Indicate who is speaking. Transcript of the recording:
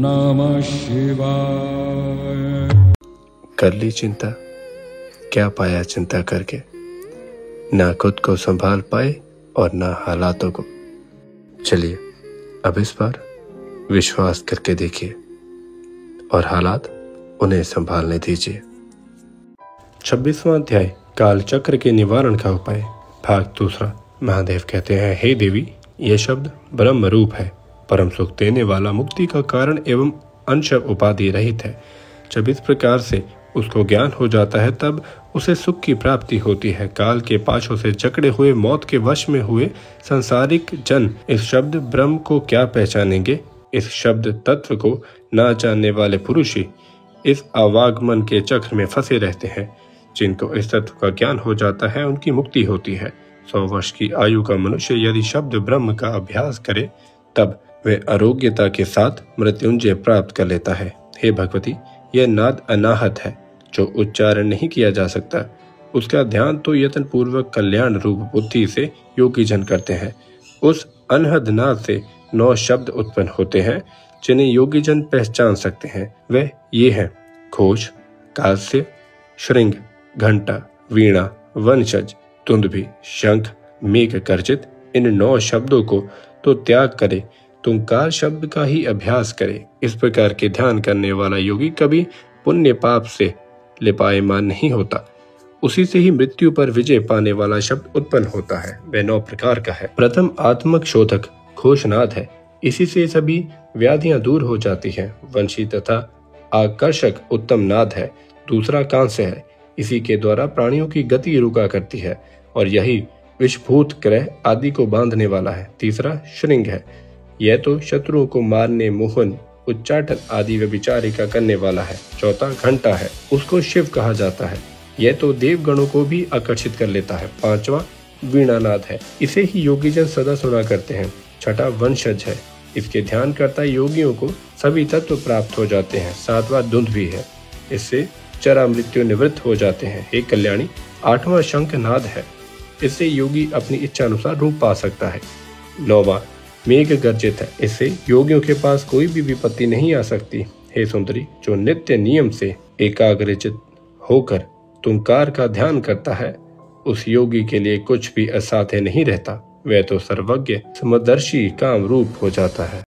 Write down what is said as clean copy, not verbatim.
Speaker 1: नमः शिवाय।
Speaker 2: कर ली चिंता, क्या पाया चिंता करके, ना खुद को संभाल पाए और ना हालातों को। चलिए अब इस बार विश्वास करके देखिए और हालात उन्हें संभालने दीजिए। 26वां अध्याय काल चक्र के निवारण का उपाय, भाग दूसरा। महादेव कहते हैं, हे देवी, यह शब्द ब्रह्म रूप है, परम सुख देने वाला, मुक्ति का कारण एवं अंश उपाधि रहित है। जब इस प्रकार से उसको ज्ञान हो जाता है तब उसे सुख की प्राप्ति होती है। काल के पाशों से जकड़े हुए, मौत के वश में हुए संसारिक जन इस शब्द ब्रह्म को क्या पहचानेंगे। इस शब्द तत्व को न जानने वाले पुरुष ही इस आवागमन के चक्र में फंसे रहते हैं। जिनको इस तत्व का ज्ञान हो जाता है उनकी मुक्ति होती है। 100 वर्ष की आयु का मनुष्य यदि शब्द ब्रह्म का अभ्यास करे तब वह आरोग्यता के साथ मृत्युंजय प्राप्त कर लेता है। हे भगवती, यह नाद अनाहत है जो उच्चारण नहीं किया जा सकता। उसका ध्यान तो यत्न पूर्वक कल्याण रूप बुद्धि से योगी जन करते हैं। उस अनहद नाद से 9 शब्द उत्पन्न होते हैं जिन्हें योगी जन पहचान सकते हैं। वे ये हैं: घोष, कास्य, श्रृंग, घंटा, वीणा, वंशज, तुंदभी, शंख, मेघ गर्जित। इन 9 शब्दों को तो त्याग करे, तुंकार शब्द का ही अभ्यास करे। इस प्रकार के ध्यान करने वाला योगी कभी पुण्य पाप से लिपायमान नहीं होता। उसी से ही मृत्यु पर विजय पाने वाला शब्द उत्पन्न होता है। वह 9 प्रकार का है। प्रथम आत्मक शोधक घोषनाद है, इसी से सभी व्याधियां दूर हो जाती हैं। वंशी तथा आकर्षक उत्तम नाद है। दूसरा कांस्य है, इसी के द्वारा प्राणियों की गति रुका करती है और यही विषभूत ग्रह आदि को बांधने वाला है। तीसरा श्रृंग है, यह तो शत्रुओं को मारने, मोहन, उच्चाटन आदि व्यभिचारिका करने वाला है। चौथा घंटा है, उसको शिव कहा जाता है, यह तो देवगणों को भी आकर्षित कर लेता है। पांचवा वीणानाद है, इसे ही योगीजन सदा सुना करते हैं। छठा वंशज है, इसके ध्यान करता योगियों को सभी तत्व प्राप्त हो जाते हैं। सातवां दुंदुभी है, इससे चरा मृत्यु निवृत्त हो जाते हैं। हे कल्याणी, 8वां शंखनाद है, इससे योगी अपनी इच्छा अनुसार रूप पा सकता है। 9वां मेघ गर्जित है, इससे योगियों के पास कोई भी विपत्ति नहीं आ सकती। हे सुंदरी, जो नित्य नियम से एकाग्रचित होकर तुंकार का ध्यान करता है उस योगी के लिए कुछ भी असाध्य नहीं रहता। वह तो सर्वज्ञ समदर्शी काम रूप हो जाता है।